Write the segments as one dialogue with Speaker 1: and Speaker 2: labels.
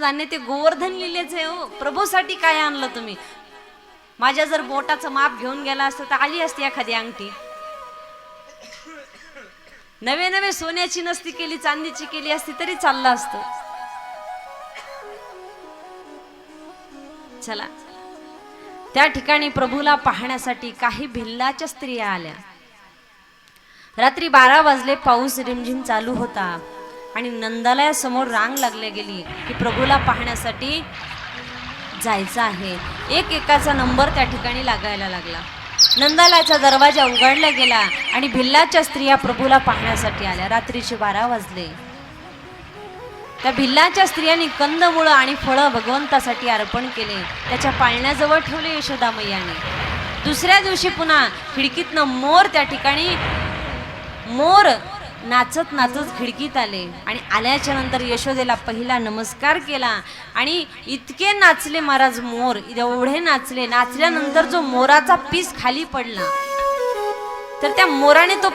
Speaker 1: धान्य ते गोवर्धन लिहिलेच आहे हो. प्रभूसाठी काय आणलं तुम्ही? माझ्या जर बोटाचं माप घेऊन गेला असतं तर आली असती एखादी अंगठी. नवे नवे सोन्याची नसती केली, चांदीची केली असती तरी चाललं असतं. चला, त्या ठिकाणी प्रभूला पाहण्यासाठी काही भिल्लाच्या स्त्रिया आल्या. रात्री 12 वाजले, पाऊस रिमझिम चालू होता आणि नंदालयासमोर रांग लागली गेली की प्रभूला पाहण्यासाठी जायचं आहे. एकाचा नंबर त्या ठिकाणी लागायला लागला. नंदालयाचा दरवाजा उघडला गेला आणि भिल्लाच्या स्त्रिया प्रभूला पाहण्यासाठी आल्या. रात्रीचे 12 वाजले. त्या भिल्लाच्या स्त्रियांनी कंदमुळं आणि फळं भगवंतासाठी अर्पण केले. त्याच्या पाळण्याजवळ ठेवले यशोदा मैयाने. दुसऱ्या दिवशी पुन्हा खिडकीतनं मोर त्या ठिकाणी मोर नाचत नाचत खिडकीत आले आणि आल्याच्या नंतर यशोदेला पहिला नमस्कार केला आणि इतके नाचले महाराज मोर, एवढे नाचले. नाचल्यानंतर जो मोराचा पीस खाली पडला तर त्या मोराने तो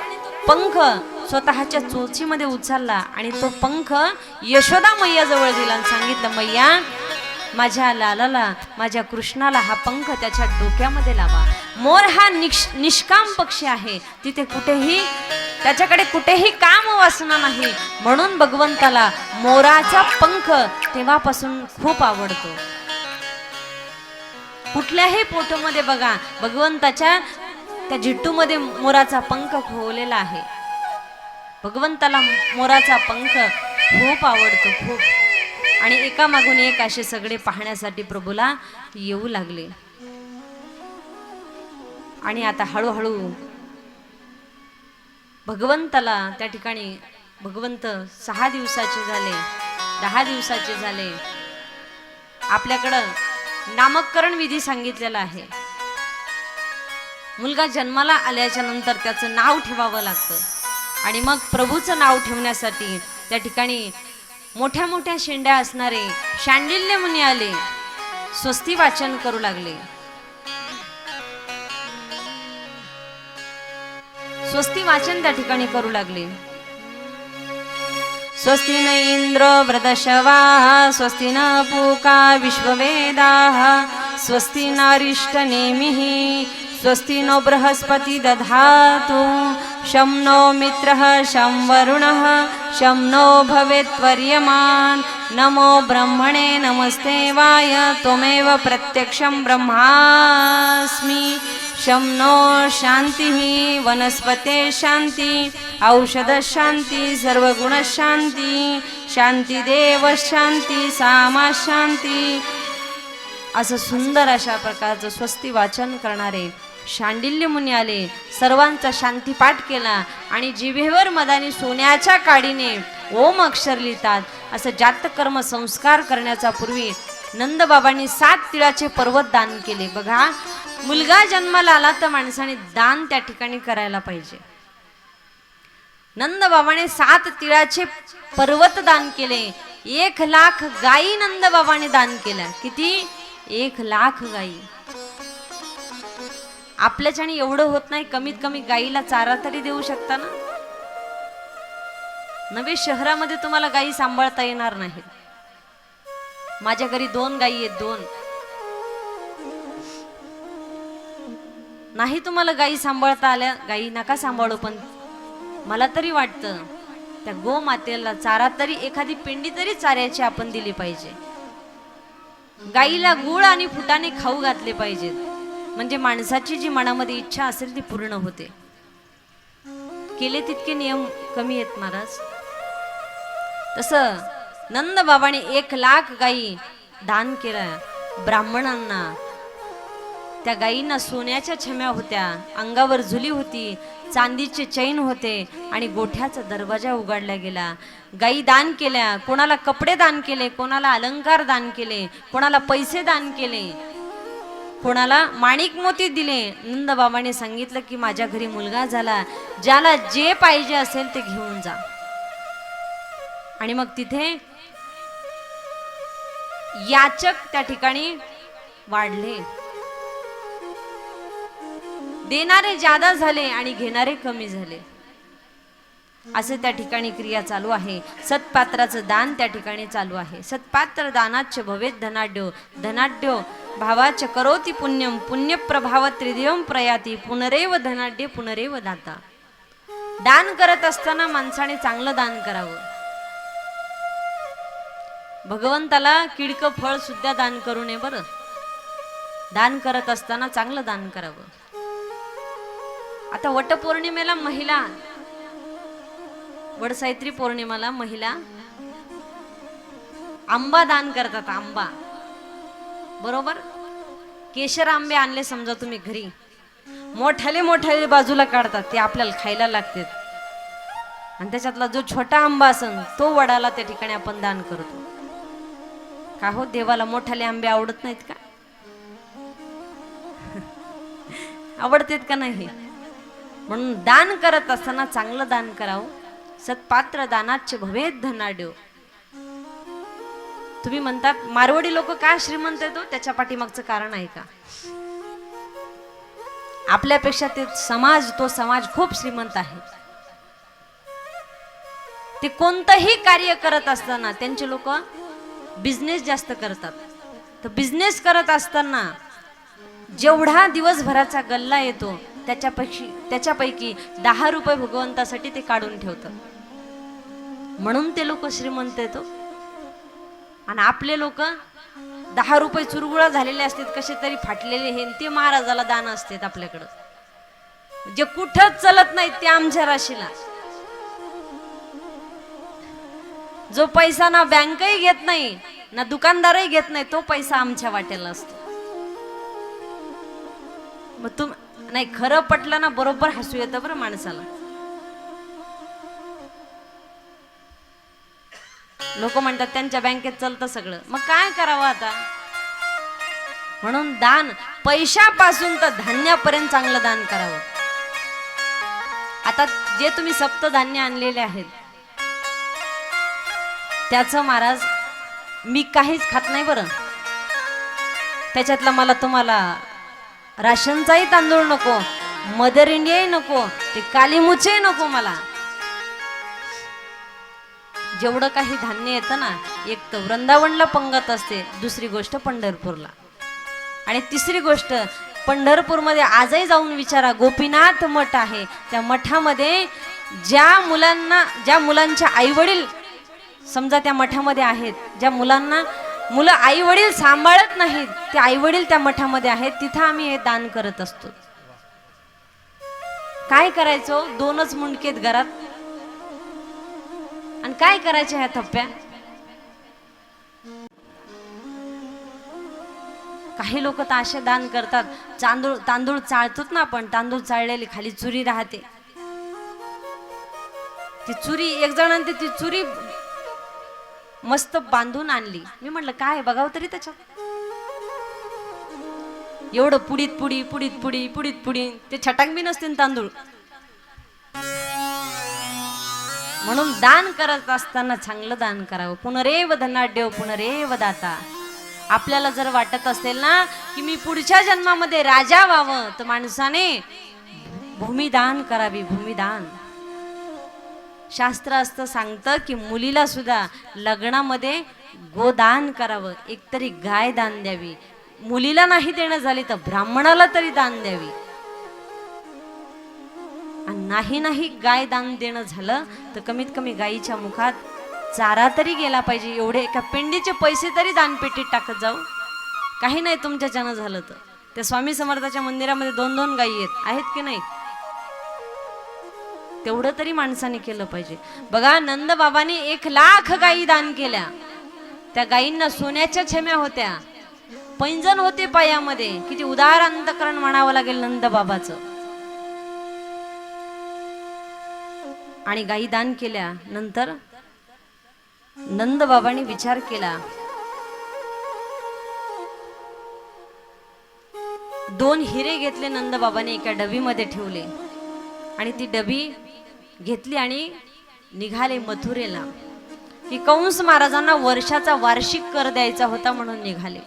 Speaker 1: पंख स्वतःच्या चोचीमध्ये उचलला आणि तो पंख यशोदा मैयाजवळ दिला आणि सांगितलं, मैया माझ्या लालाला, माझ्या कृष्णाला हा पंख त्याच्या डोक्यामध्ये लावा. मोर हा निष्काम पक्षी आहे, तिथे कुठेही त्याच्याकडे कुठेही काम वासना नाही, म्हणून भगवंताला मोराचा पंख तेव्हापासून खूप आवडतो. कुठल्याही फोटोमध्ये बघा भगवंताच्या त्या जिट्टूमध्ये मोराचा पंख खोवलेला आहे. भगवंताला मोराचा पंख खूप आवडतो, खूप. आणि एकामागून एक असे सगळे पाहण्यासाठी प्रभूला येऊ लागले. आणि आता हळूहळू भगवंताला त्या ठिकाणी भगवंत 6 दिवसाचे झाले, 10 दिवसाचे झाले. आपल्याकडं नामकरण विधी सांगितलेला आहे. मुलगा जन्माला आल्याच्या नंतर त्याचं नाव ठेवावं लागतं आणि मग प्रभूचं नाव ठेवण्यासाठी त्या ठिकाणी मोठ्या मोठ्या शेंड्या असणारे शांडिल्य मुनी आले, स्वस्ती वाचन करू लागले. स्वस्ती वाचन त्या ठिकाणी करू लागले. स्वस्ति न इंद्र वृदशवाः, स्वस्ति न पूका विश्ववेदाः, स्वस्ति नारिष्ट नेमिः, स्वस्ति नो बृहस्पति दधातु, शं नो मित्रः शं वरुणः शं नो भवेत्वर्यमान्, नमो ब्रह्मणे नमस्ते वाय, त्वमेव प्रत्यक्षं ब्रह्मास्मि, शं नो शान्तिः वनस्पते शान्ति, औषध शान्ति, सर्वगुण शान्ति, शान्तिदेव शान्ति, सामा शान्ति. असं सुंदर अशा प्रकारचं स्वस्ती वाचन करणारे शांडिल्य मुनी आले. सर्वांचा शांतीपाठ केला आणि जिभेवर मदानी सोन्याच्या काडीने ओम अक्षर लिहितात असं जातकर्म संस्कार करण्याचा पूर्वी नंदबाबांनी 7 तिळाचे पर्वत दान केले. बघा, मुलगा जन्माला आला तर माणसाने दान त्या ठिकाणी करायला पाहिजे. नंदबाबाने 7 तिळाचे पर्वत दान केले. 1,00,000 गायी नंदबाबाने दान केल्या. किती? 1,00,000 गायी. आपल्याच्याने एवढं होत नाही, कमीत कमी गायीला चारा तरी देऊ शकता ना. नवे शहरामध्ये तुम्हाला गायी सांभाळता येणार नाही. माझ्या घरी 2 गायी आहेत, 2. नाही तुम्हाला गायी सांभाळता आल्या, गायी नका सांभाळू, पण मला तरी वाटतं त्या गोमातेला चारा तरी, एखादी पिंडी तरी चाऱ्याची आपण दिली पाहिजे. गायीला गुळ आणि फुटाणे खाऊ घातले पाहिजेत, म्हणजे माणसाची जी मनामध्ये इच्छा असेल ती पूर्ण होते. केले तितके नियम कमी आहेत महाराज. तसं नंदबाबाने 1,00,000 गायी दान केला ब्राह्मणांना. त्या गायींना सोन्याच्या छम्या होत्या, अंगावर झुली होती, चांदीचे चैन होते आणि गोठ्याचा दरवाजा उघडला गेला. गायी दान केल्या. कोणाला कपडे दान केले, कोणाला अलंकार दान केले, कोणाला पैसे दान केले, कोणाला माणिक मोती दिले. नंदबाबाने सांगितलं की माझ्या घरी मुलगा झाला, ज्याला जे पाहिजे असेल ते घेऊन जा. आणि मग तिथे याचक त्या ठिकाणी वाढले. देणारे जादा झाले आणि घेणारे कमी झाले. असे त्या ठिकाणी क्रिया चालू आहे. सत्पात्राचं दान त्या ठिकाणी चालू आहे. सत्पात्र दानाच्य भवेत धनाढ्यो, धनाढ्यो भावाच करोति पुण्यम, पुण्यप्रभाव त्रिदेवम प्रयाती, पुनरेव धनाढ्य पुनरेव दाता. दान करत असताना माणसाने चांगलं दान करावं. भगवंताला किडकं फळ सुद्धा दान करू नये बरं. दान करत असताना चांगलं दान करावं. आता वटपौर्णिमेला महिला, वडसावित्री पौर्णिमेला महिला आंबा दान करतात. आंबा, बरोबर. केशर आंबे आणले समजा तुम्ही घरी, मोठ्याले मोठ्याले बाजूला काढतात, ते आपल्याला खायला लागतात. आणि त्याच्यातला जो छोटा आंबा असन तो वडाला त्या ठिकाणी आपण दान करतो. का हो, देवाला मोठाले आंबे आवडत नाहीत का? आवडतात का नाही? म्हणून दान करत असताना चांगलं दान करावं. सत्पात्र दानाच्य भवेत धनाढ्यो. तुम्ही म्हणतात मारवाडी लोक का श्रीमंत आहेत? त्याच्या पाठीमागचं कारण आहे का? आपल्यापेक्षा तो समाज खूप श्रीमंत आहे. ते कोणतंही कार्य करत असताना त्यांचे लोक बिझनेस जास्त करतात. तर बिझनेस करत असताना जेवढा दिवसभराचा गल्ला येतो त्याच्यापैकी 10 रुपये भगवंतासाठी ते काढून ठेवतात. म्हणून ते लोक श्रीमंत येतो. आणि आपले लोक 10 रुपये चुरगुळा झालेले असतात, कसे तरी फाटलेले, हे ते महाराजाला दान असतात आपल्याकडं. जे कुठंच चलत नाहीत ते आमच्या राशीला. जो पैसा ना बँकही घेत नाही ना दुकानदारही घेत नाही, तो पैसा आमच्या वाट्याला असतो. मग नाही, खरं पटलं ना बरोबर हसू येतं बरं माणसाला. लोक म्हणतात त्यांच्या बँकेत चालतं सगळं, मग काय करावं आता? म्हणून दान, पैशापासून तर धान्यापर्यंत चांगलं दान करावं. आता जे तुम्ही सप्तधान्य आणलेले आहेत त्याचं महाराज मी काहीच खात नाही बरं. त्याच्यातला मला तुम्हाला राशनचाही तांदूळ नको, मदर इंडियाही नको, ते कालीमुचे नको मला. जेवढं काही धान्य येतं ना, एक तर वृंदावनला पंगत असते, दुसरी गोष्ट पंढरपूरला, आणि तिसरी गोष्ट पंढरपूरमध्ये आजही जाऊन विचारा, गोपीनाथ मठ आहे. त्या मठामध्ये ज्या मुलांच्या आईवडील समजा त्या मठामध्ये आहेत, ज्या मुलं आई वडील सांभाळत नाहीत, ते आई वडील त्या मठामध्ये आहेत, तिथं आम्ही हे दान करत असतो. काय करायचं? 2च मुंडकेत घरात, आणि काय करायचे ह्या थप्प्या? काही लोक तर असे दान करतात, तांदूळ चाळतात ना आपण, तांदूळ चाळलेली खाली चुरी राहते, ती चुरी एक जणांनी ती चुरी मस्त बांधून आणली. मी म्हटलं काय बघावं तरी त्याच्यात, एवढं पुडीत पुडी ते छटाक बी नसते तांदूळ. म्हणून दान करत असताना चांगलं दान करावं. पुनरेव धनाढ्यो पुनरेव दाता. आपल्याला जर वाटत असेल ना की मी पुढच्या जन्मामध्ये राजा व्हावं, तर माणसाने भूमिदान करावी. भूमिदान शास्त्र असतं, सांगतं की मुलीला सुद्धा लग्नामध्ये गोदान करावं, एकतरी गाय दान द्यावी. मुलीला नाही देणं झाली तर ब्राह्मणाला तरी दान द्यावी. आणि नाही गाय दान देणं झालं तर कमीत कमी गायीच्या मुखात चारा तरी गेला पाहिजे. एवढे एका पेंडीचे पैसे तरी दानपेटीत टाकत जाऊ. काही नाही तुमच्याच्यानं झालं तर. त्या स्वामी समर्थाच्या मंदिरामध्ये 2-2 गायी आहेत की नाही? तेवढं तरी माणसाने केलं पाहिजे. बघा, नंद बाबांनी 1,00,000 गायी दान केल्या. त्या गायींना सोन्याच्या छेम्या होत्या, पैंजण होते पायामध्ये. किती उदार अंतकरण म्हणावं लागेल नंद बाबाचं. आणि गायी दान केल्या नंतर नंद बाबांनी विचार केला, 2 हिरे घेतले नंद बाबांनी, एका डबीमध्ये ठेवले आणि ती डबी घेतली आणि निघाले मथुरेला. की कंस महाराजांना वर्षाचा वार्षिक कर द्यायचा होता म्हणून निघाले.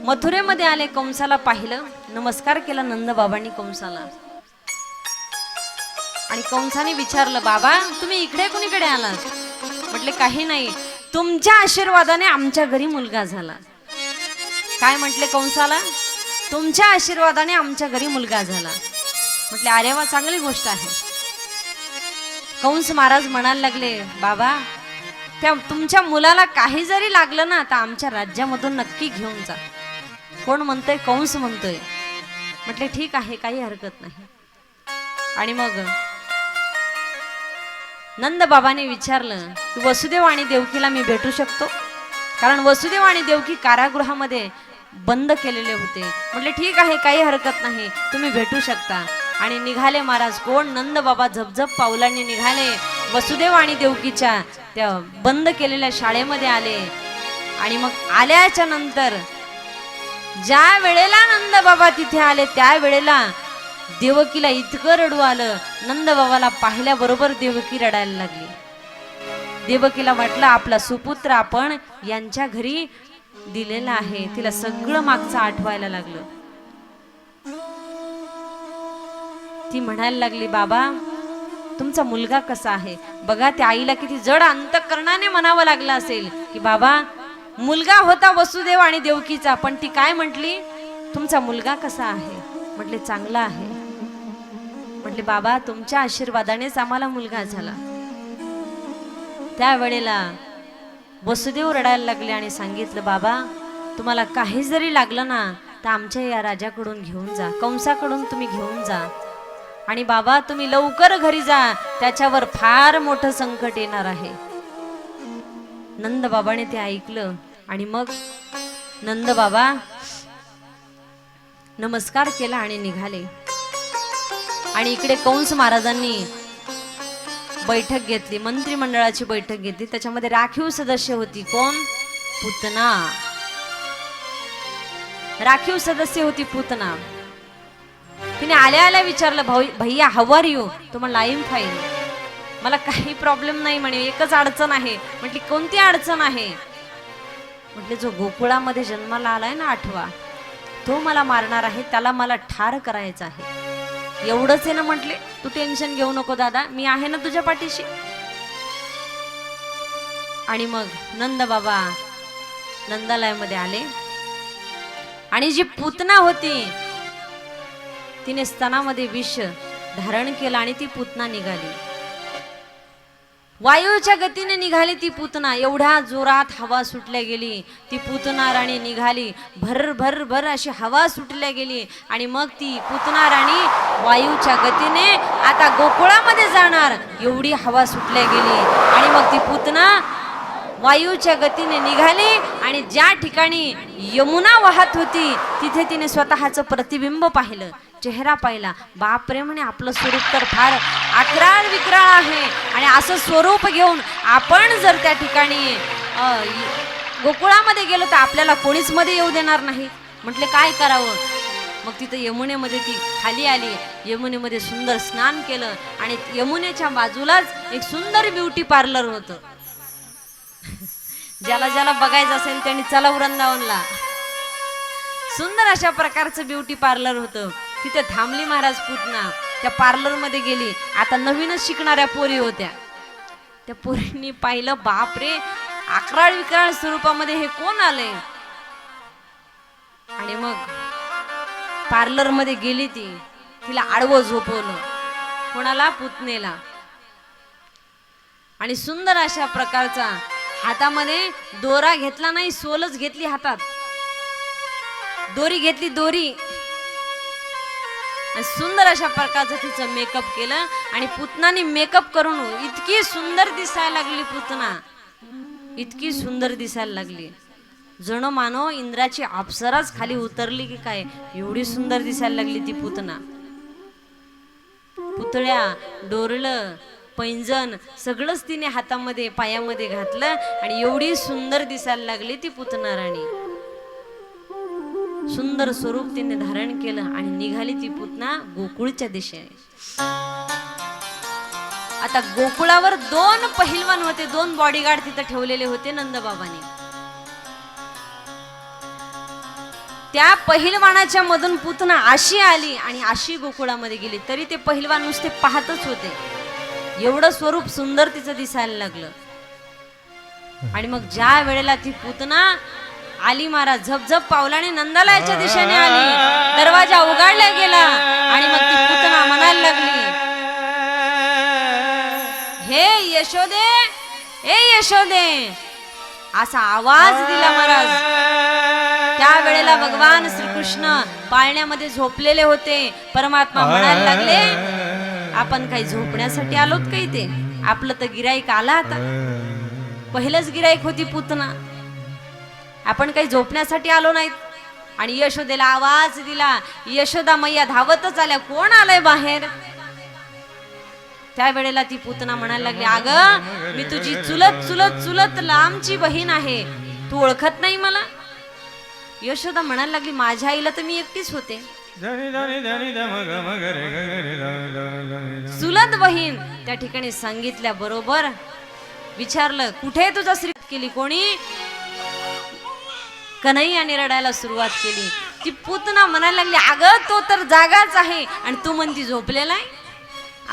Speaker 1: मथुरेमध्ये आले, कंसाला पाहिलं, नमस्कार केला नंद बाबांनी कंसाला. आणि कंसाने विचारलं, बाबा तुम्ही इकडे कुणीकडे आलात? म्हटले काही नाही, तुमच्या आशीर्वादाने आमच्या घरी मुलगा झाला. काय म्हटले कंसाला? तुमच्या आशीर्वादाने आमच्या घरी मुलगा झाला. म्हटले अरे वा, चांगली गोष्ट आहे. कंस महाराज म्हणायला लागले, बाबा त्या तुमच्या मुलाला काही जरी लागलं ना तर आमच्या राज्यामधून नक्की घेऊन जा. कोण म्हणतोय? कंस म्हणतोय. म्हटले ठीक आहे, काही हरकत नाही. आणि मग नंद बाबाने विचारलं की वसुदेव आणि देवकीला मी भेटू शकतो? कारण वसुदेव आणि देवकी कारागृहामध्ये बंद केलेले होते. म्हटले ठीक आहे, काही हरकत नाही, तुम्ही भेटू शकता. आणि निघाले महाराज. कोण? नंद बाबा झपझप पावलांनी निघाले. वसुदेव आणि देवकीच्या त्या बंद केलेल्या शाळेमध्ये आले. आणि मग आल्याच्या नंतर ज्या वेळेला नंद बाबा तिथे आले त्या वेळेला देवकीला इतकं रडू आलं. नंद बाबाला पाहिल्याबरोबर देवकी रडायला लागली. देवकीला वाटलं आपला सुपुत्र आपण यांच्या घरी दिलेला आहे. तिला सगळं मागचं आठवायला लागलं. ती म्हणायला लागली, बाबा तुमचा मुलगा कसा आहे? बघा त्या आईला किती जड अंतःकरणाने म्हणावं लागलं असेल की बाबा मुलगा होता वसुदेव आणि देवकीचा, पण ती काय म्हटली? तुमचा मुलगा कसा आहे? म्हटले चांगला आहे. म्हटले बाबा तुमच्या आशीर्वादानेच आम्हाला मुलगा झाला. त्यावेळेला वसुदेव रडायला लागले आणि सांगितलं, बाबा तुम्हाला काही जरी लागलं ना तर आमच्या या राजाकडून घेऊन जा, कंसाकडून तुम्ही घेऊन जा. आणि बाबा तुम्ही लवकर घरी जा, त्याच्यावर फार मोठं संकट येणार आहे. नंद बाबाने ते ऐकलं. आणि मग नंद बाबा नमस्कार केला आणि निघाले. आणि इकडे कंस महाराजांनी बैठक घेतली, मंत्रिमंडळाची बैठक घेतली. त्याच्यामध्ये राखीव सदस्य होती. कोण? पूतना. राखीव सदस्य होती पूतना. तिने आल्या आल्या विचारलं, भैया हाऊ आर यू? तो म्हणला आय एम फाईन, मला काही प्रॉब्लेम नाही म्हणे, एकच अडचण आहे. म्हटली कोणती अडचण आहे? म्हटले जो गोकुळामध्ये जन्माला आलाय ना 8वा, तो मला मारणार आहे, त्याला मला ठार करायचं आहे. एवढंच आहे ना? म्हटले तू टेन्शन घेऊ नको दादा, मी आहे ना तुझ्या पाठीशी. आणि मग नंद बाबा नंदालयामध्ये आले. आणि जी पूतना होती तिने स्तनामध्ये विष धारण केलं आणि ती पूतना निघाली. वायूच्या गतीने निघाली ती पूतना. एवढ्या जोरात हवा सुटल्या गेली. ती पूतना राणी निघाली. भर भर भर अशी हवा सुटल्या गेली. आणि मग ती पूतना राणी वायूच्या गतीने आता गोकुळामध्ये जाणार एवढी हवा सुटल्या गेली. आणि मग ती पूतना वायूच्या गतीने निघाली. आणि ज्या ठिकाणी यमुना वाहत होती तिथे तिने स्वतःचं प्रतिबिंब पाहिलं, चेहरा पाहिला. बापरे म्हणे, आपलं स्वरूप तर फार अकराळ विक्राळ आहे. आणि असं स्वरूप घेऊन आपण जर त्या ठिकाणी गोकुळामध्ये गेलो तर आपल्याला कोणीच मध्ये येऊ देणार नाही. म्हटले काय करावं? मग तिथं यमुनेमध्ये ती खाली आली. यमुनेमध्ये सुंदर स्नान केलं. आणि यमुनेच्या बाजूलाच एक सुंदर ब्युटी पार्लर होतं. ज्याला ज्याला बघायचं असेल त्यांनी चला वृंदावनला. सुंदर अशा प्रकारचं ब्युटी पार्लर होतं. तिथे थांबली महाराज पूतना. त्या पार्लर मध्ये गेली. आता नवीनच शिकणाऱ्या पोरी होत्या. त्या पोरींनी पाहिलं, बापरे अकराळ विक्राळ स्वरूपामध्ये हे कोण आले? आणि मग पार्लर मध्ये गेली ती. तिला आडवं झोपवलं. कोणाला? पूतनेला. आणि सुंदर अशा प्रकारचा हातामध्ये दोरा घेतला नाही, सोलच घेतली हातात. दोरी घेतली, दोरी. सुंदर अशा प्रकारचं तिचं मेकअप केलं. आणि पूतनाने मेकअप करून इतकी सुंदर दिसायला लागली. पूतना इतकी सुंदर दिसायला लागली, जणू मानो इंद्राची अप्सराच खाली उतरली की काय, एवढी सुंदर दिसायला लागली ती पूतना. पुतळ्या, डोरलं, पैंजण सगळंच तिने हातामध्ये पायामध्ये घातलं. आणि एवढी सुंदर दिसायला लागली ती पूतना राणी. सुंदर स्वरूप तिने धारण केलं आणि निघाली ती पूतना गोकुळच्या दिशेने. आता गोकुळावर 2 पहिलवान होते, 2 बॉडीगार्ड तिथे ठेवलेले होते नंदबाबांनी. त्या पहिलवानाच्या मधून पुतना अशी आली आणि अशी गोकुळामध्ये गेली, तरी ते पहिलवान नुसते पाहतच होते. एवढं स्वरूप सुंदर तिचं दिसायला लागलं. आणि मग ज्या वेळेला ती पुतना आली महाराज झपझप पावलाने नंदालयाच्या दिशेने आली, दरवाजा उघडला गेला आणि मग ती पुतना म्हणायला लागली, हे यशोदे, हे यशोदे, असा आवाज दिला महाराज. त्या वेळेला भगवान श्रीकृष्ण पाळण्यामध्ये झोपलेले होते. परमात्मा म्हणायला लागले, आपण काही झोपण्यासाठी आलोत का इथे? आपलं तर गिराईक आला आता. पहिलंच गिराईक होती पुतना, आपण काही झोपण्यासाठी आलो नाहीत. आणि यशोदेला आवाज दिला. यशोदा मैया धावतच आल्या, कोण आलंय बाहेर? त्या वेळेला ती पुतना म्हणायला लागली, अगं मी तुझी चुलत चुलत चुलत लांबची बहीण आहे, तू ओळखत नाही मला? यशोदा म्हणायला लागली, माझ्या आईला तर मी एकटीच होते. चुलत बहीण त्या ठिकाणी सांगितल्या बरोबर. विचारलं, कुठे तुझा श्री केली कोणी? कन्हैयाने रडायला सुरुवात केली. ती पुतना म्हणायला लागली, अगं तो तर जागाच आहे आणि तू म्हणती झोपलेला आहे,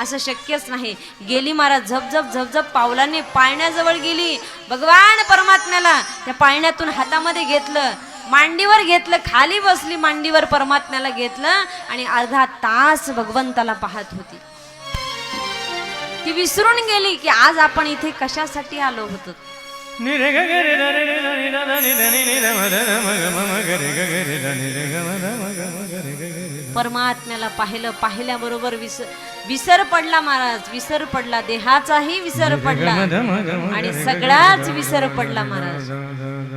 Speaker 1: असं शक्यच नाही. गेली महाराज झपझप झपझप पावलाने पाळण्याजवळ गेली. भगवान परमात्म्याला त्या पाळण्यातून हातामध्ये घेतलं, मांडीवर घेतलं, खाली बसली, मांडीवर परमात्म्याला घेतलं आणि अर्धा तास भगवंताला पाहत होती. ती विसरून गेली की आज आपण इथे कशासाठी आलो होतो. परमात्म्याला पाहिल्याबरोबर विसर पडला महाराज, विसर पडला, देहाचाही विसर पडला आणि सगळाच विसर पडला महाराज.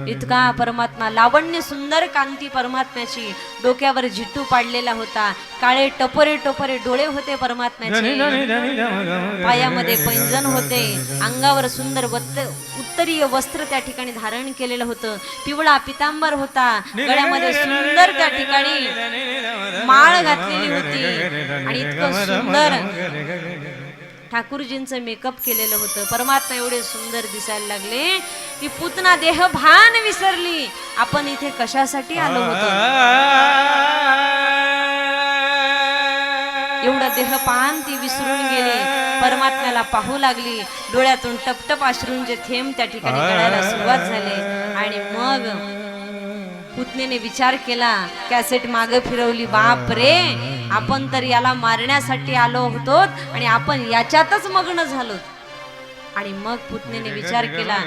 Speaker 1: इतका परमात्मा लावण्य सुंदर कांती परमात्म्याची, डोक्यावर झिट्टू पाडलेला होता, काळे टपोरे टपोरे डोळे होते परमात्म्याचे, पायामध्ये पैंजण होते, अंगावर सुंदर उत्तरीय वस्त्र त्या ठिकाणी धारण केलेलं होतं, पिवळा पितांबर होता, गळ्यामध्ये सुंदर त्या ठिकाणी माळ घातलेली होती आणि इतकं सुंदर ठाकूरजींचं मेकअप केलेलं होतं. परमात्मा एवढे सुंदर दिसायला लागले की पुतना देह भान विसरली, आपण इथे कशासाठी आलो होतो. एवढं देहपान ती विसरून गेली, परमात्म्याला पाहू लागली. डोळ्यातून टपटप अश्रूंचे थेंब त्या ठिकाणी गळायला सुरुवात झाली. आणि मग पुतनेने विचार केला, कॅसेट मागे फिरवली, बाप रे, आपण तर याला मारण्यासाठी आलो होतो आणि आपण याच्यातच मग्न झालो. आणि मग पुतनेने विचार केला,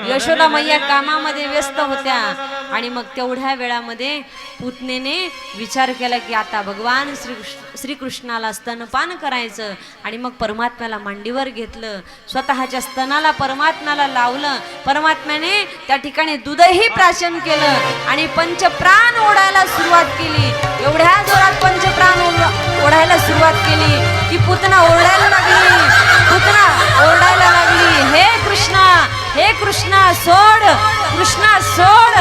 Speaker 1: यशोदा मैया कामामध्ये व्यस्त होत्या आणि मग तेवढ्या वेळामध्ये पुतनेने विचार केला की आता भगवान श्रीकृष्णाला स्तनपान करायचं. आणि मग परमात्म्याला मांडीवर घेतलं, स्वतःच्या स्तनाला परमात्म्याला लावलं. परमात्म्याने त्या ठिकाणी दूधही प्राशन केलं आणि पंचप्राण ओढायला सुरुवात केली. एवढ्या जोरात पंचप्राण ओढायला सुरुवात केली की पुतना ओरडायला लागली, पुतना ओरडायला लागली, हे कृष्णा, हे कृष्णा सोड, कृष्णा सोड,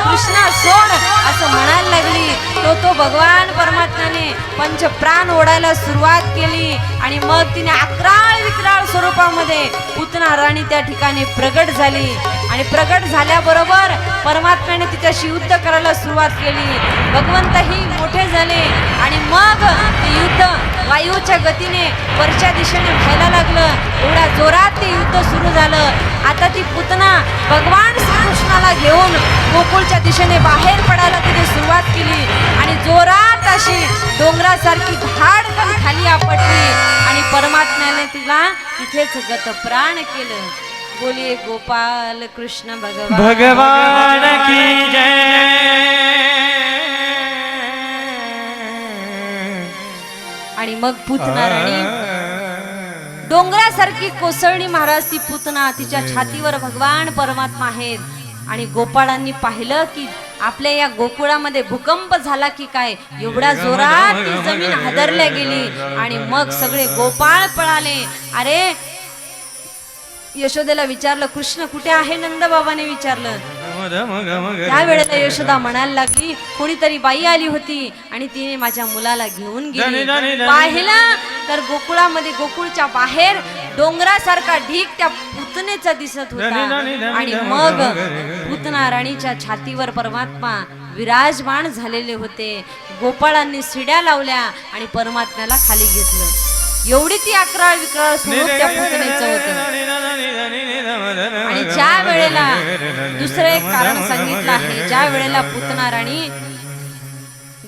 Speaker 1: कृष्णा सोड, असं म्हणायला लागली. तो भगवान परमात्म्याने पंचप्राण ओढायला सुरुवात केली आणि मग तिने अक्राळ विक्राळ स्वरूपामध्ये पुतना राणी त्या ठिकाणी प्रगट झाली. आणि प्रगट झाल्याबरोबर परमात्म्याने तिच्याशी युद्ध करायला सुरुवात केली. भगवंतही मोठे झाले आणि मग ते युद्ध वायूच्या गतीने वरच्या दिशेने व्हायला लागलं. एवढ्या जोरात ते युद्ध सुरू झालं. आता ती पुतना भगवान श्रीकृष्णाला घेऊन गोकुळच्या दिशेने बाहेर पडायला तिने सुरुवात केली आणि जोरात अशी डोंगरासारखी धाडकन खाली आपटली आणि परमात्म्याने तिला तिथेच गतप्राण केलं. बोलिए गोपाल कृष्ण भगवान
Speaker 2: की जय.
Speaker 1: आणि मग पुतना राणी डोंगरासारखी कोसळली महाराज. ती पुतना, तिच्या छातीवर भगवान परमात्मा आहेत. आणि गोपाळांनी पाहिलं की आपल्या या गोकुळामध्ये भूकंप झाला की काय, एवढ्या जोरात ती जमीन हादरल्या गेली. आणि मग सगळे गोपाळ पळाले. अरे, यशोदेला विचारलं, कृष्ण कुठे आहे? नंद बाबाने विचारलं. त्यावेळेला यशोदा म्हणायला लागली, कोणीतरी बाई आली होती आणि तिने माझ्या मुलाला घेऊन गेली. पाहिलं तर गोकुळामध्ये, गोकुळच्या बाहेर डोंगरासारखा ढीक त्या पुतनेचा दिसत होता. आणि मग पुतना राणीच्या छातीवर परमात्मा विराजमान झालेले होते. गोपाळांनी शिड्या लावल्या आणि परमात्म्याला खाली घेतलं. एवढी ती अकराळ विक्राळ स्वरूप त्या पुतणेचं होतं. आणि ज्या वेळेला दुसरं एक कारण सांगितलं आहे, ज्या वेळेला पुतना राणी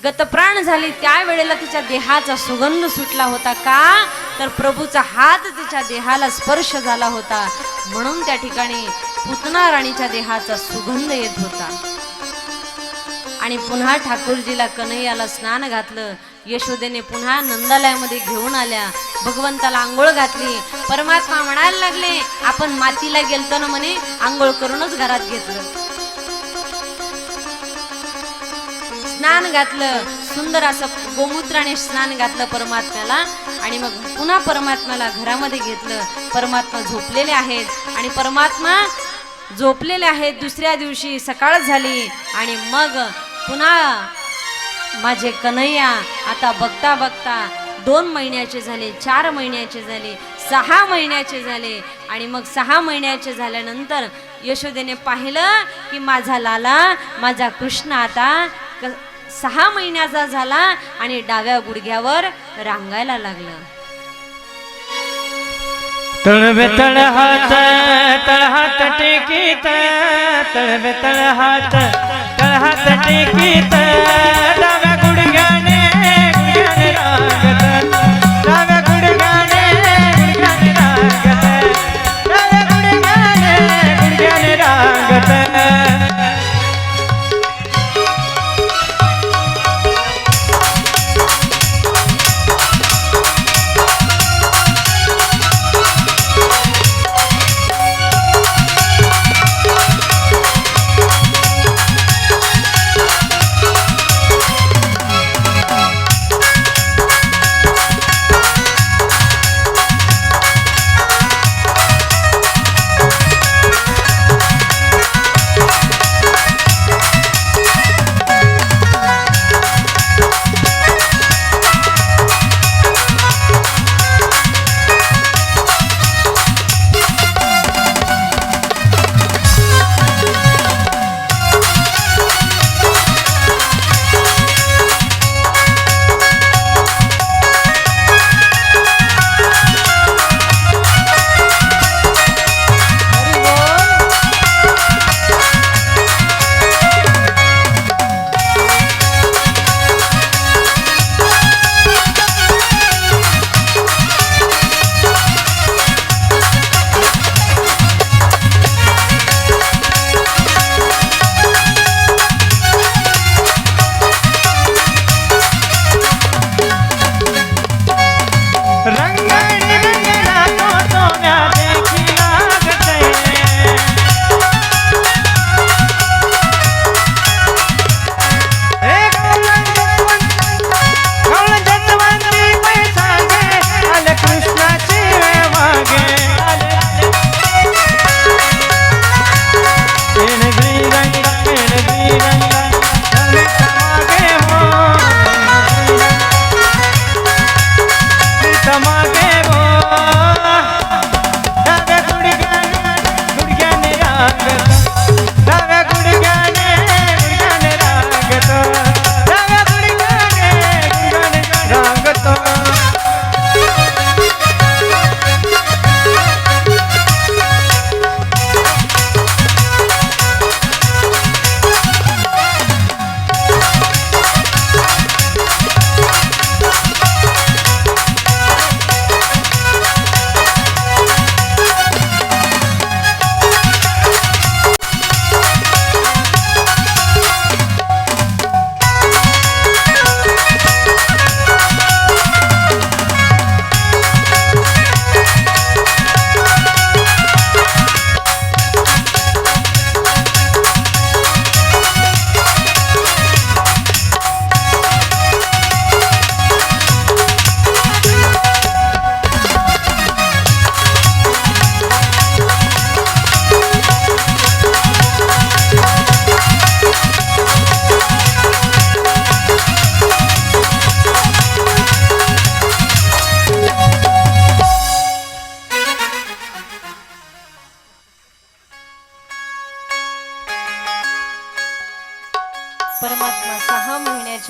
Speaker 1: गतप्राण झाली त्यावेळेला तिच्या देहाचा सुगंध सुटला होता. का तर प्रभूचा हात तिच्या देहाला स्पर्श झाला होता, म्हणून त्या ठिकाणी पुतना राणीच्या देहाचा सुगंध येत होता. आणि पुन्हा ठाकूरजीला कन्हैयाला स्नान घातलं. यशोदेने पुन्हा नंदालयामध्ये घेऊन आल्या. भगवंताला आंघोळ घातली. परमात्मा म्हणायला लागले, आपण मातीला गेलतो ना म्हणे, आंघोळ करूनच घरात घेतलं. स्नान घातलं, सुंदर असं गोमूत्राने स्नान घातलं परमात्म्याला. आणि मग पुन्हा परमात्म्याला घरामध्ये घेतलं. परमात्मा झोपलेले आहेत आणि परमात्मा झोपलेले आहेत. दुसऱ्या दिवशी सकाळ झाली आणि मग पुन्हा माझे कन्हैया आता बघता बघता 2 महिन्याचे झाले, 4 महिन्याचे झाले, 6 महिन्याचे झाले. आणि मग 6 महिन्याचे झाल्यानंतर यशोदेने पाहिलं की माझा लाला, माझा कृष्ण आता 6 महिन्याचा झाला आणि डाव्या गुडघ्यावर रांगायला लागला.
Speaker 2: तळवे तळ हात टेकीत, तळवे तळ हात टेकीत, डाव्या गुडघ्याने रांगत, डाव्या गुडघ्याने रांगत, डाव्या गुडघ्याने रांगत.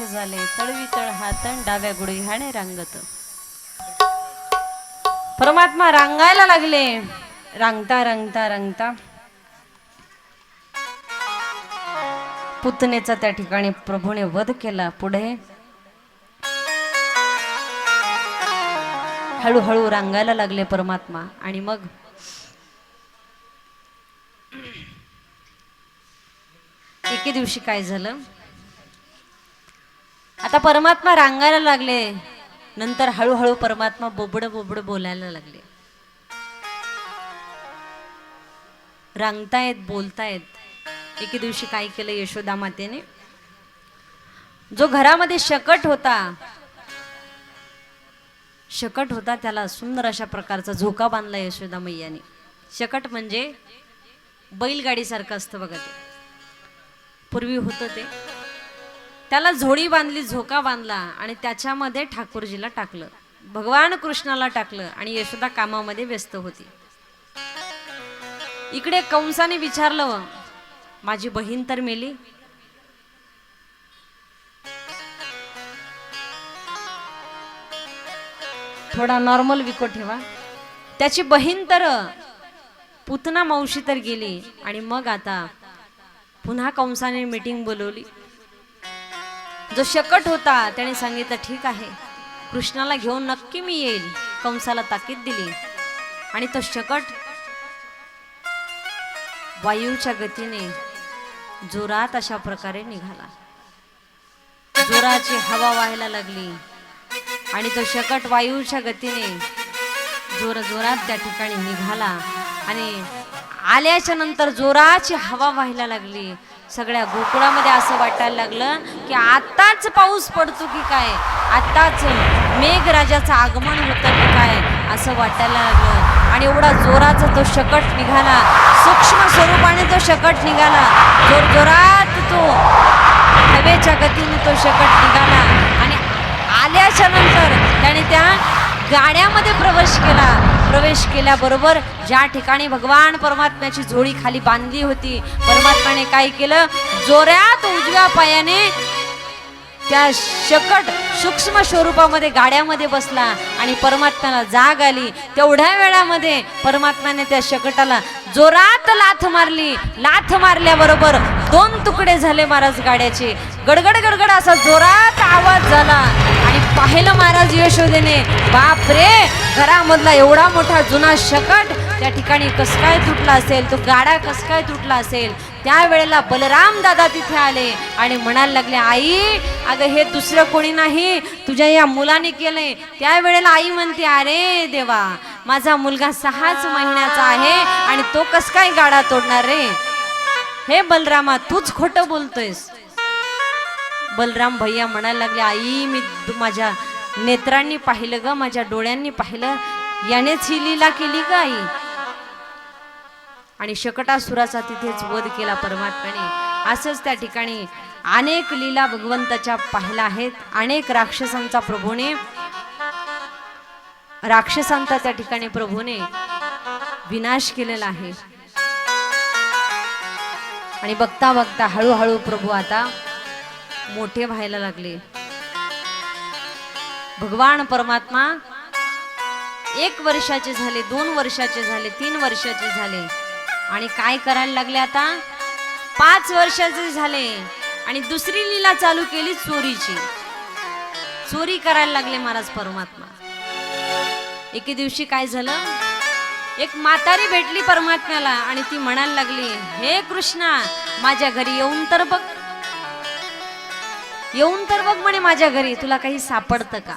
Speaker 1: वर्ष झाले तळवी तळ हात डाव्या गुडघ्याने रांगत. परमात्मा रांगायला लागले. रांगता रांगता रांगता पुतनेचा त्या ठिकाणी प्रभूने वध केला. पुढे हळूहळू रांगायला लागले परमात्मा. आणि मग एके दिवशी काय झालं, आता परमात्मा रांगायला लागले. नंतर हळूहळू परमात्मा बोबड बोबड बोलायला लागले. रांगतायत, बोलतायत. एके दिवशी काय केलं यशोदा मातेने, जो घरामध्ये शकट होता त्याला सुंदर अशा प्रकारचा झोका बांधला यशोदा मैयाने. शकट म्हणजे बैलगाडी सारखं असतं बघा, ते पूर्वी होतं ते. त्याला झोडी बांधली, झोका बांधला आणि त्याच्यामध्ये ठाकूरजीला टाकलं, भगवान कृष्णाला टाकलं. आणि यशोदा कामामध्ये व्यस्त होती. इकडे कंसाने विचारलं, माझी बहीण तर मेली. थोडा नॉर्मल विको ठेवा. त्याची बहीण तर पुतना मावशी तर गेली. आणि मग आता पुन्हा कंसाने मीटिंग बोलवली. जो शकट होता त्याने सांगितलं, ठीक आहे, कृष्णाला घेऊन नक्की मी येईल. कंसाला ताकीद दिली. आणि तो शकट वायूच्या गतीने जोरात अशा प्रकारे निघाला. जोराची हवा व्हायला लागली आणि तो शकट वायूच्या गतीने जोरात त्या ठिकाणी निघाला. आणि आल्याच्या नंतर जोराची हवा व्हायला लागली. सगळ्या गोकुळामध्ये असं वाटायला लागलं की आत्ताच पाऊस पडतो की काय, आत्ताच मेघराजाचं आगमन होतं की काय, असं वाटायला लागलं. आणि एवढा जोराचा तो शकट निघाला, सूक्ष्म स्वरूपाने तो शकट निघाला. जोरात तो हवेच्या गतीने तो शकट निघाला. आणि आल्याच्या नंतर त्याने त्या गाड्यामध्ये प्रवेश केल्याबरोबर ज्या ठिकाणी भगवान परमात्म्याची झोळी खाली बांधली होती, परमात्म्याने काय केलं, जोरात उजव्या पायाने त्या शकट सूक्ष्म स्वरूपामध्ये गाड्यामध्ये बसला. आणि परमात्म्याला जाग आली. तेवढ्या वेळामध्ये परमात्म्याने त्या शकटाला जोरात लाथ मारली. लाथ मारल्याबरोबर 2 तुकडे झाले महाराज गाड्याचे. गडगड गडगड असा जोरात आवाज झाला. आणि पाहिलं महाराज यशोदेने, बाप रे, घरामधला एवढा मोठा जुना शकट त्या ठिकाणी कस काय तुटला असेल, तो गाडा कस काय तुटला असेल. त्यावेळेला बलराम दादा तिथे आले आणि म्हणायला लागले, आई, अगं हे दुसरं कोणी नाही, तुझ्या या मुलाने केलंय. त्यावेळेला आई म्हणते, अरे देवा, माझा मुलगा 6च महिन्याचा आहे आणि तो कस काय गाडा तोडणार रे. हे बलरामा, तूच खोटं बोलतोयस. बलराम भैया म्हणायला लागले, आई, मी माझ्या नेत्रांनी पाहिलं ग, माझ्या डोळ्यांनी पाहिलं, यानेच ही लीला केली का आई. आणि शकटासुराचा तिथेच वध केला परमात्म्याने. असंच त्या ठिकाणी अनेक लीला भगवंताच्या पाहिल्या आहेत. अनेक राक्षसांचा त्या ठिकाणी प्रभूने विनाश केलेला आहे. आणि बघता बघता हळूहळू प्रभू आता मोठे व्हायला लागले. भगवान परमात्मा 1 वर्षाचे झाले, 2 वर्षाचे झाले, 3 वर्षाचे झाले. आणि काय करायला लागले, आता 5 वर्षाचे झाले. आणि दुसरी लीला चालू केली, चोरीची. चोरी करायला लागले महाराज परमात्मा. एके दिवशी काय झालं, एक म्हातारी भेटली परमात्म्याला आणि ती म्हणायला लागली, हे कृष्णा, माझ्या घरी येऊन तर बघ म्हणे, माझ्या घरी तुला काही सापडतं का.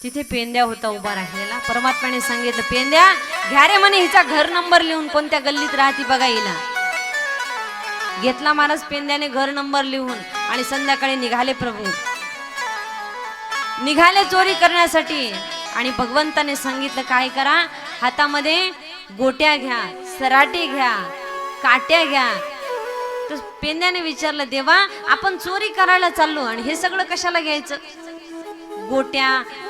Speaker 1: तिथे पेंद्या होता उभा राहिलेला. परमात्म्याने सांगितलं, पेंद्या, घ्या रे म्हणे हिचा घर नंबर लिहून, कोणत्या गल्लीत राहती बघा हिला. घेतला महाराज पेंद्याने घर नंबर लिहून. आणि संध्याकाळी निघाले प्रभू, निघाले चोरी करण्यासाठी. आणि भगवंताने सांगितलं, काय करा, हातामध्ये गोट्या घ्या, सराटे घ्या, काट्या घ्या. तर पेंद्याने विचारलं, देवा, आपण चोरी करायला चाललो आणि हे सगळं कशाला घ्यायचं. गोट्या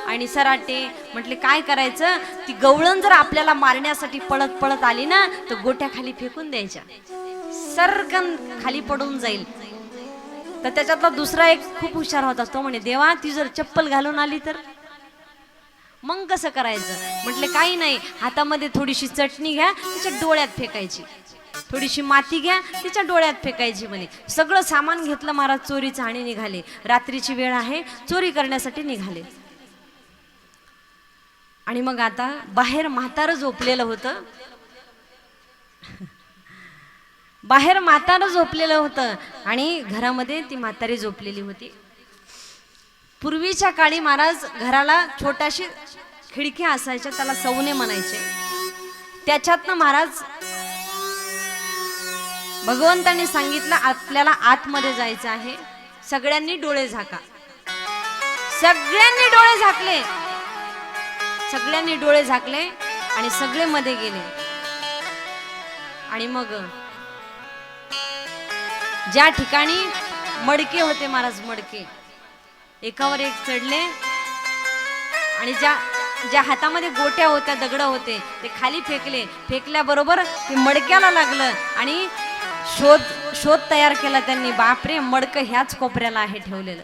Speaker 1: आणि सराटे. म्हटले, काय करायचं, ती गवळण जर आपल्याला मारण्यासाठी पळत पळत आली ना, तर गोट्या खाली फेकून द्यायच्या, सरकन खाली पडून जाईल. तर त्याच्यातला दुसरा एक खूप हुशार होता. तो म्हणे देवा ती जर चप्पल घालून आली तर मग कसं करायचं. म्हटले काही नाही, हातामध्ये थोडीशी चटणी घ्या, तिच्या डोळ्यात फेकायची, थोडीशी माती घ्या, तिच्या डोळ्यात फेकायची म्हणे. सगळं सामान घेतलं महाराज चोरीचं आणि निघाले. रात्रीची वेळ आहे, चोरी करण्यासाठी निघाले. आणि मग आता बाहेर म्हातारं झोपलेलं होतं, बाहेर म्हातारं झोपलेलं होतं आणि घरामध्ये ती म्हातारी झोपलेली होती. पूर्वीच्या काळी महाराज घराला छोटाशी खिडक्या असायच्या, त्याला सवने म्हणायचे. त्याच्यातनं महाराज भगवंतांनी सांगितलं आपल्याला आतमध्ये जायचं आहे, सगळ्यांनी डोळे झाका. सगळ्यांनी डोळे झाकले, सगळ्यांनी डोळे झाकले आणि सगळे मध्ये गेले. आणि मग ज्या ठिकाणी मडके होते महाराज, मडके एकावर एक चढले आणि ज्या हातामध्ये गोट्या होत्या, दगड होते, ते खाली फेकले. फेकल्याबरोबर ते मडक्याला लागलं आणि शोध तयार केला त्यांनी. बापरे, मडकं ह्याच कोपऱ्याला आहे ठेवलेलं.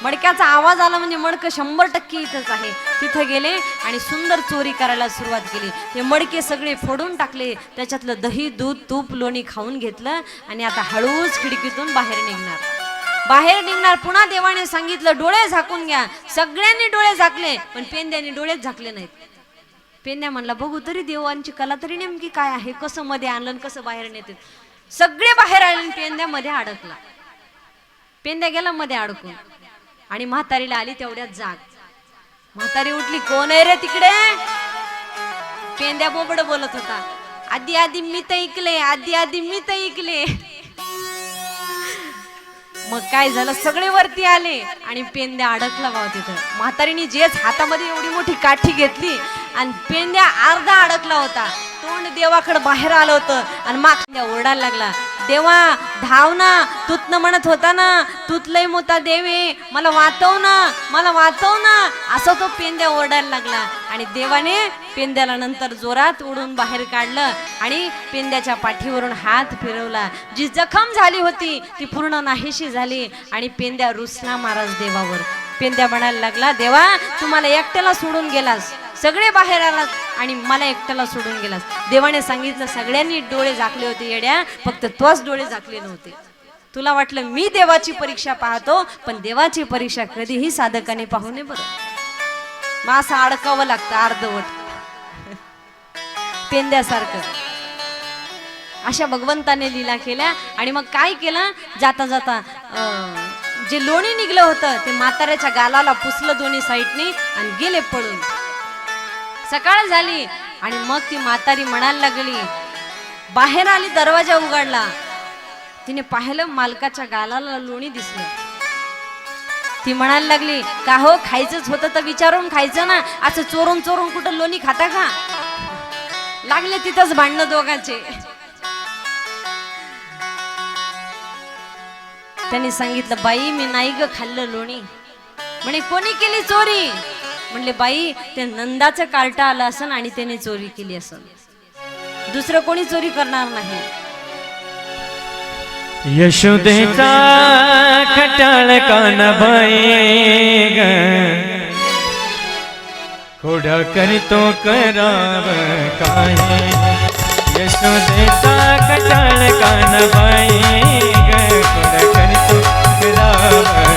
Speaker 1: मडक्याचा आवाज आला म्हणजे मडकं 100% इथंच आहे. तिथं गेले आणि सुंदर चोरी करायला सुरुवात केली. ते मडके सगळे फोडून टाकले, त्याच्यातलं दही, दूध, तूप, लोणी खाऊन घेतलं आणि आता हळूच खिडकीतून बाहेर निघणार. पुन्हा देवाने सांगितलं डोळे झाकून घ्या. सगळ्यांनी डोळे झाकले, पण पेंद्याने डोळेच झाकले नाहीत. पेंद्या म्हणला बघू तरी देवांची कला तरी नेमकी काय आहे, कसं मध्ये आणलं, कसं बाहेर नेते. सगळे बाहेर आले, पेंद्या मध्ये अडकला. पेंद्या गेला मध्ये अडकून आणि म्हातारीला आली तेवढ्यात जाग. म्हातारी उठली, कोण आहे रे तिकडे. पेंद्या बोबड बोलत होता, आधी मी तर ऐकले, आधी मी तर ऐकले. मग काय झालं, सगळे वरती आले आणि पेंद्या अडकला भाव तिथं. म्हातारीने जेच हातामध्ये एवढी मोठी काठी घेतली आणि पेंद्या अर्धा अडकला होता. तोंड देवाकडे बाहेर आलं होतं आणि मागच्या ओरडायला लागला, देवा धाव ना, तूत न म्हणत होता ना, तूत लय मोठा देवे, मला वाचव ना, असं तो पेंद्या ओरडायला लागला. आणि देवाने पेंद्याला नंतर जोरात ओढून बाहेर काढलं आणि पेंद्याच्या पाठीवरून हात फिरवला. जी जखम झाली होती ती पूर्ण नाहीशी झाली आणि पेंद्या रुसला महाराज देवावर. पेंद्या म्हणायला लागला, देवा तू मला एकट्याला सोडून गेलास, सगळे बाहेर आलात आणि मला एकट्याला सोडून गेलास. देवाने सांगितलं सगळ्यांनी डोळे झाकले होते येड्या, फक्त तोच डोळे झाकले नव्हते. तुला वाटलं मी देवाची परीक्षा पाहतो, पण देवाची परीक्षा कधीही साधकाने पाहू नये बरं. मग असं अडकावं लागतं अर्धवट पेंद्यासारखं. अशा भगवंताने लीला केल्या. आणि मग काय केलं, जाता जाता जे लोणी निघलं होतं ते म्हाताऱ्याच्या गालाला पुसलं दोन्ही साईडनी आणि गेले पळून. सकाळ झाली आणि मग ती म्हातारी म्हणायला लागली, बाहेर आली, दरवाजा उघडला, तिने पाहिलं मालकाच्या गालाला लोणी दिसलं. ती म्हणायला लागली, का हो खायचंच होतं तर विचारून खायचं ना, असं चोरून चोरून कुठं लोणी खाता का. लागले तिथंच भांडणं दोघांचे. त्यांनी सांगितलं, बाई मी नाही ग खाल्लं लोणी. म्हणे कोणी केली चोरी. म्हणले बाई ते नंदाचं कार्टा आलं असन आणि त्याने चोरी केली असन, दुसरं कोणी चोरी करणार नाही.
Speaker 2: यशोदेचा खटाळ कानबाई ग, खोडा करतो कराव काय. यशोदेचा खटाळ कानबाई ग, खोडा करतो कराव काय.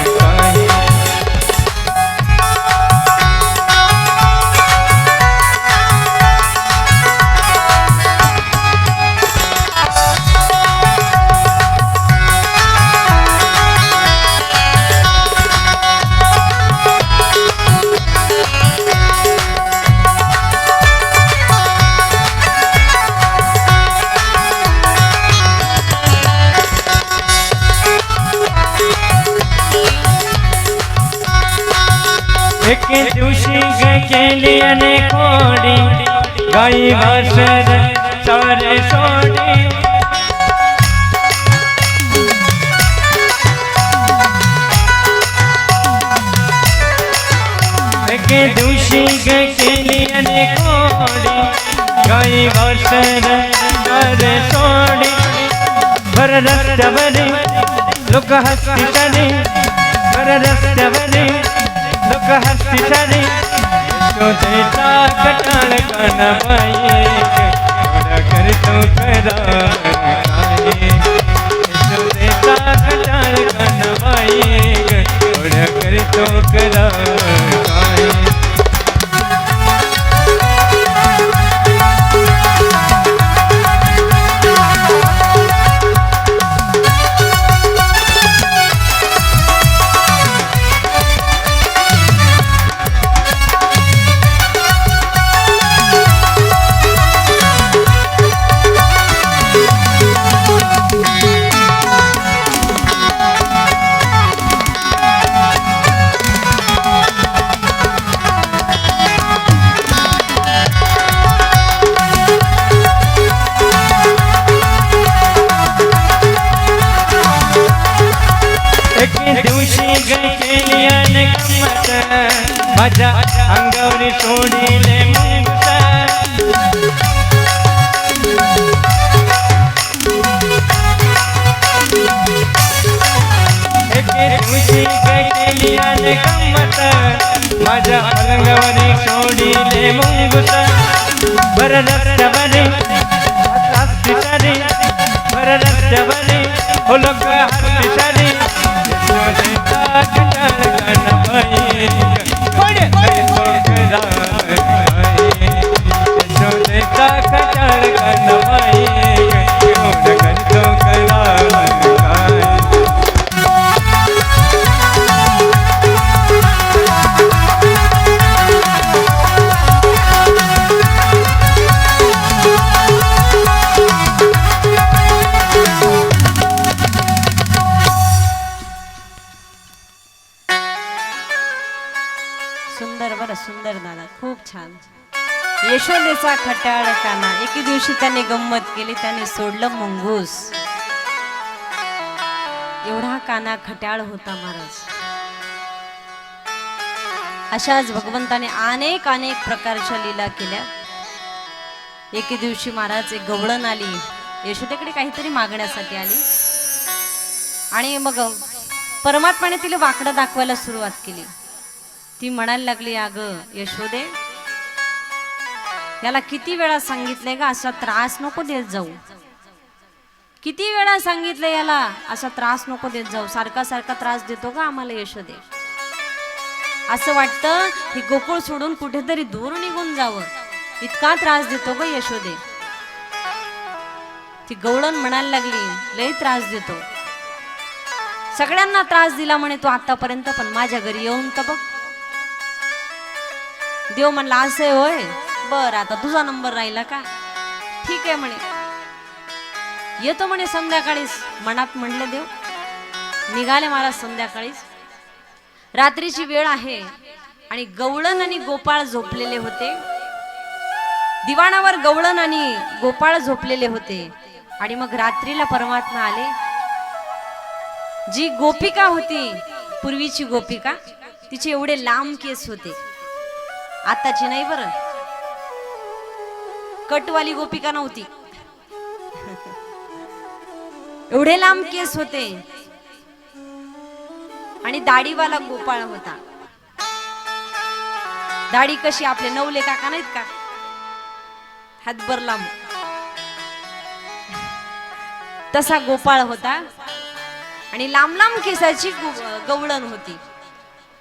Speaker 2: एक दिवशी केली आणि खोडी, गाई वासर सारे सोडी. एक दिवशी केली आणि खोडी, गाई वासर सारे सोडी. भर रस्त्यावर लोक हसती सारी वर रस्त्यावरी लोक हसती सारी यशोदेचा कटाळ कानाबाई एवढा करतो खरा काय यशोदेचा कटाळ कानाबाई एवढा करतो खरा काय माझ्या अंगावरी सोडिले मुंगसा एके दिवशी केली आणि गंमत माझ्या अंगावरी सोडिले मुंगसा बर रस्त्यावरी हसती सारी बर रस्त्यावरी हो लोक हसती सारी यशोदेचा कटाळ कानाबाई यशोदेचा कटाळ कानाबाई एवढं करतो खरा काय
Speaker 1: सुंदर बरं सुंदर दादा, खूप छान. यशोदेचा खट्याळ काना. एके दिवशी त्याने गंमत केली, त्याने सोडलं मुंगूस. एवढा काना खट्याळ होता महाराज. अशाच भगवंताने अनेक अनेक प्रकारच्या लीला केल्या. एके दिवशी महाराज एक गवळण आली, यशोदेकडे काहीतरी मागण्यासाठी आली आणि मग परमात्माने तिला वाकडं दाखवायला सुरुवात केली. ती म्हणायला लागली, अगं यशोदे, याला किती वेळा सांगितलंय का असा त्रास नको देत जाऊ. किती वेळा सांगितलं याला असा त्रास नको देत जाऊ. सारखा सारखा त्रास देतो का आम्हाला यशोदे. असं वाटतं ही गोकुळ सोडून कुठेतरी दूर निघून जावं, इतका त्रास देतो ग यशोदे. ती गवळण म्हणायला लागली, लय त्रास देतो, सगळ्यांना त्रास दिला म्हणे तू आतापर्यंत, पण माझ्या घरी येऊन तर बघ. देव म्हणला, असे होय, बर आता तुझा नंबर राहिला का, ठीक आहे म्हणे, येतो म्हणे संध्याकाळीच. मनात म्हणले देव. निघाले महाराज संध्याकाळीच. रात्रीची वेळ आहे आणि गवळण आणि गोपाळ झोपलेले होते. दिवाणावर गवळण आणि गोपाळ झोपलेले होते. आणि मग रात्रीला परमात्मा आले. जी गोपिका होती, पूर्वीची गोपिका, तिचे एवढे लांब केस होते, आताची नाही बरं, कटवाली गोपिका नव्हती, एवढे लांब केस होते. आणि दाढीवाला गोपाळ होता. दाढी कशी आपले नवले काका नाहीत का, हातभर लांब, तसा गोपाळ होता. आणि लांब लांब केसाची गवळण होती.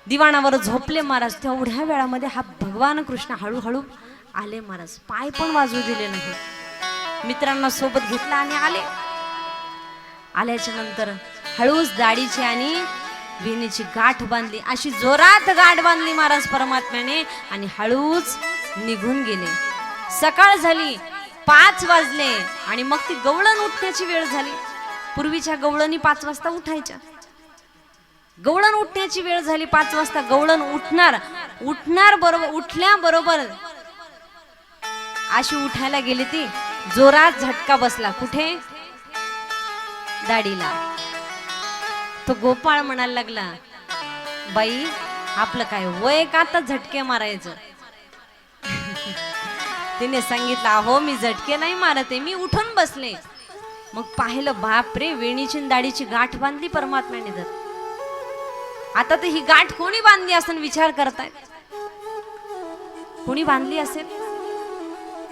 Speaker 1: दिवाणावर झोपले महाराज. तेवढ्या वेळामध्ये हा भगवान कृष्ण हळूहळू आले महाराज. पाय पण वाजू दिले नाही. मित्रांना सोबत घेतला आणि आले. आल्याच्या नंतर हळूच दाढीची आणि वेणीची गाठ बांधली. अशी जोरात गाठ बांधली महाराज परमात्म्याने आणि हळूच निघून गेले. सकाळ झाली, 5 वाजले आणि मग ती गवळण उठण्याची वेळ झाली. पूर्वीच्या गवळणी 5 वाजता उठायच्या. गवळण उठण्याची वेळ झाली, 5 वाजता गवळण उठणार बरोबर, उठल्याबरोबर अशी उठायला गेली, ती जोरात झटका बसला. कुठे? दाढीला. तो गोपाळ म्हणायला लागला, बाई आपलं काय वय का आता झटके मारायचं. तिने सांगितलं, अहो मी झटके नाही मारते, मी उठून बसले. मग पाहिलं, बापरे, वेणीची आणि दाढीची गाठ बांधली परमात्म्याने. तर आता तर ही गाठ कोणी बांधली असेल विचार करतायत, कोणी बांधली असेल?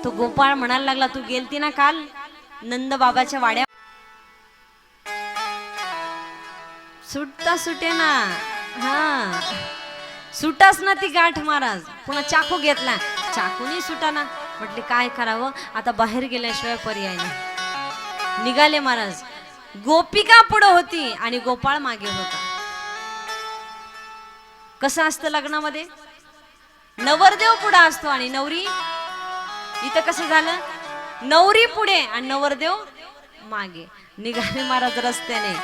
Speaker 1: तो गोपाळ म्हणायला लागला, तू गेलती ना काल नंद बाबाच्या वाड्या, सुटता सुटे ना. हा, सुटास ना ती गाठ महाराज. पुन्हा चाकू घेतला, चाकूनी सुटा ना. म्हटले काय करावं आता, बाहेर गेल्याशिवाय पर्याय नाही. निघाले महाराज. गोपिका पुढे होती आणि गोपाळ मागे होता. कसं असतं लग्नामध्ये, नवरदेव पुढे असतो आणि नवरी. इथं कसं झालं, नवरी पुढे आणि नवरदेव मागे. निघाले महाराज रस्त्याने.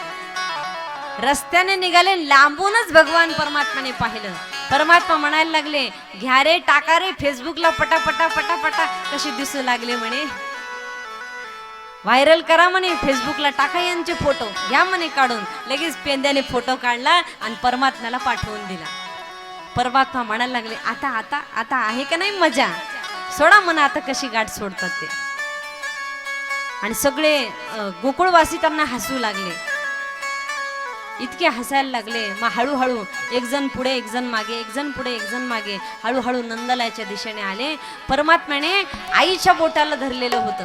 Speaker 1: रस्त्याने निघाले, लांबूनच भगवान परमात्माने पाहिलं. परमात्मा म्हणायला लागले, घ्या रे, टाका रे फेसबुकला, पटापटा पटापटा. कशी दिसू लागले म्हणे, व्हायरल करा म्हणे, फेसबुकला टाका यांचे फोटो, घ्या म्हणे काढून. लगेच पेंद्याने फोटो काढला आणि परमात्म्याला पाठवून दिला. परमात्मा म्हणायला लागले, आता आता आता आहे का नाही मजा, सोडा म्हणा आता कशी गाठ सोडतात ते. आणि सगळे गोकुळवासी त्यांना हसू लागले, इतके हसायला लागले. मग हळूहळू एक जण पुढे एक जण मागे, एक जण पुढे एक जण मागे, हळूहळू नंदलाच्या दिशेने आले. परमात्म्याने आईच्या बोटाला धरलेलं होतं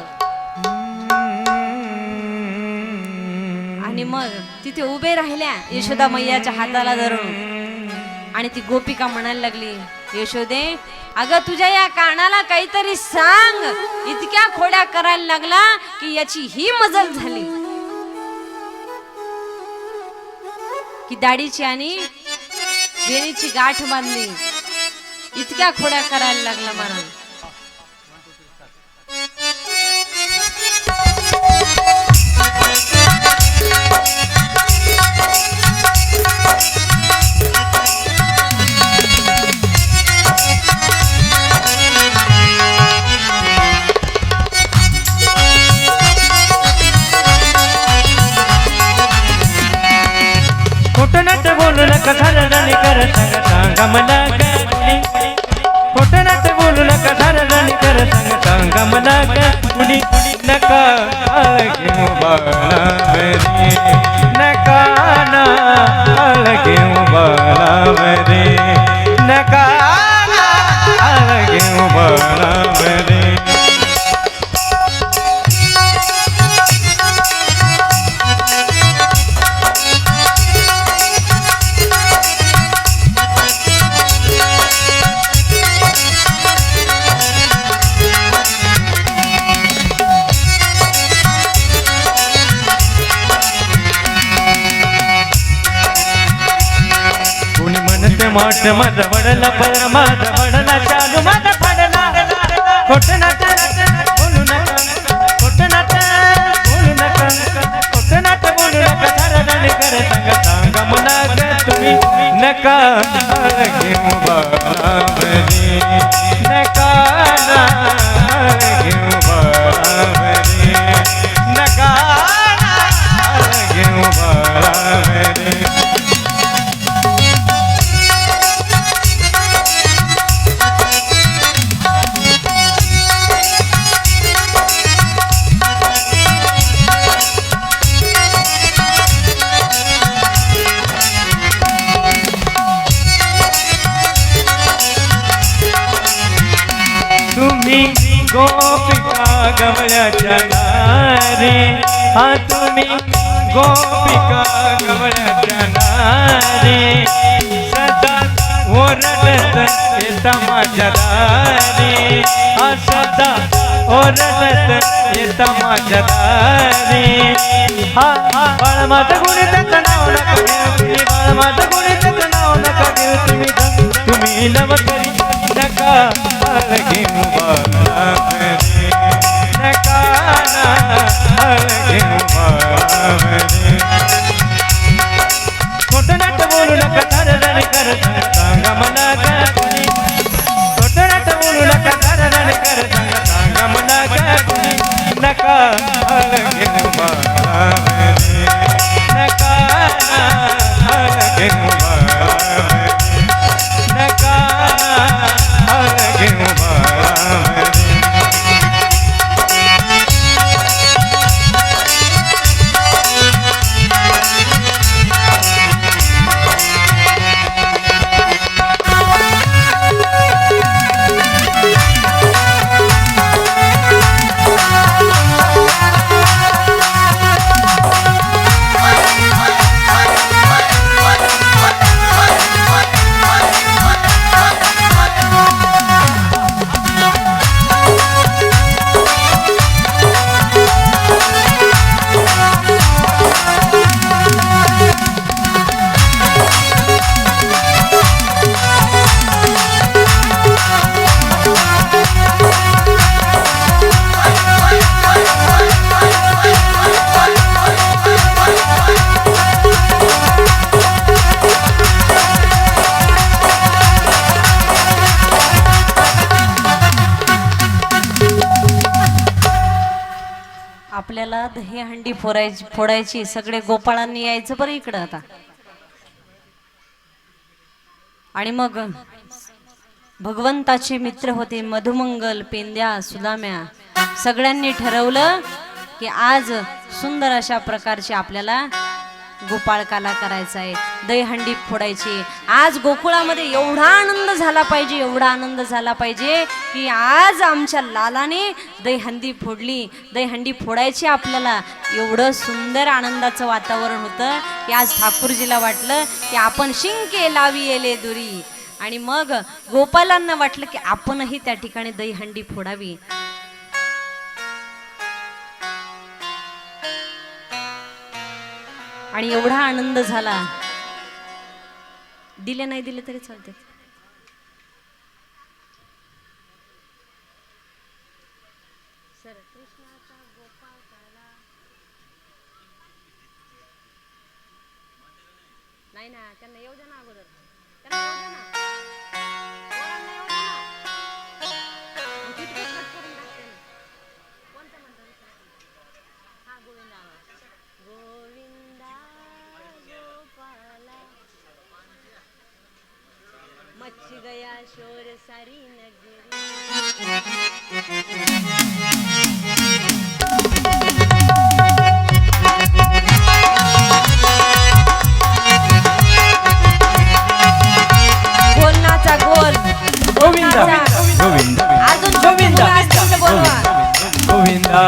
Speaker 1: आणि मग तिथे उभे राहिल्या यशोदा मैयाच्या हाताला धरून. आणि ती गोपिका म्हणायला लागली, यशोदे, अगं तुझ्या या कानाला काहीतरी सांग. इतक्या खोड्या करायला लागला की याची ही मजल झाली की दाढीची आणि वेणीची गाठ बांधली. इतक्या खोड्या करायला लागला महाराज.
Speaker 2: खोटनाट बोलू नका, धारदानी कर सांग सांगा मला काय कुणी. खोटनाट बोलू नका, धारदानी कर सांग सांगा मला काय कुणी. नका घेऊ बाळावरी, नका घेऊ बाळावरी, नका घेऊ बाळावरी. मोठ माझ वडला पर माझ वडला चालू माझ पडला. खोटनाट बोलू नका, खोटनाट बोलू नका, खोटनाट बोलू नका, धारदानी कर सांग सांगा मला ग तुम्ही. नका घेऊ बाळावरी, नका घेऊ बाळावरी, नका घेऊ बाळावरी. गोपिका गवळ्याच्या नारे, हा तुम्ही गोपिका गवळ्याच्या नारे. सदा ओरडत येता माझ्या दारी, हा सदा ओरडत येता माझ्या दारी. हा बाळ माझं गुण त्याचं नाव नका घेऊ तुम्ही, बाळ माझं गुण त्याचं नाव नका घेऊ तुम्ही. तुम्ही नव करी नका घेऊ बाळावरी, नका घेऊ बाळावरी. खोटनाट बोलू नका, धारदानी कर सांगा मला काय कुणी. खोटनाट बोलू नका, धारदानी कर सांगा मला काय कुणी. नका घेऊ बाळावरी, नका घेऊ बाळावरी, नका घेऊ बाळावरी.
Speaker 1: आपल्याला दही हंडी फोडायची सगळे गोपाळांनी यायचं बरं इकडं आता. आणि मग भगवंताचे मित्र होते मधुमंगल, पेंद्या, सुदाम्या, सगळ्यांनी ठरवलं की आज सुंदर अशा प्रकारची आपल्याला गोपाळकाला करायचा आहे, दहीहंडी फोडायची. आज गोकुळामध्ये एवढा आनंद झाला पाहिजे, एवढा आनंद झाला पाहिजे की आज आमच्या लालाने दहीहंडी फोडली, दहीहंडी फोडायची आपल्याला. एवढं सुंदर आनंदाचं वातावरण होतं की आज ठाकूरजीला वाटलं की आपण शिंके लावी येले दुरी. आणि मग गोपालांना वाटलं की आपणही त्या ठिकाणी दहीहंडी फोडावी. आणि एवढा आनंद झाला. दिले नाही दिले तरी चालते. नाही ना, त्यांना येऊ द्या ना अगोदर, त्यांना येऊ द्या ना. पोरांना येऊ द्या ना. मग किती कट करून टाकते ना. कोणतं म्हणतात? हा, गोविंदा. गोविंदा गोपाला मच गया शोर सारी नगरी. गोलनाचा गोल
Speaker 2: गोविंदा
Speaker 1: गोलनाचा.
Speaker 2: गोविंदा
Speaker 1: अजून
Speaker 2: गोविंदा
Speaker 1: असतील तर बोलवा.
Speaker 2: गोविंदा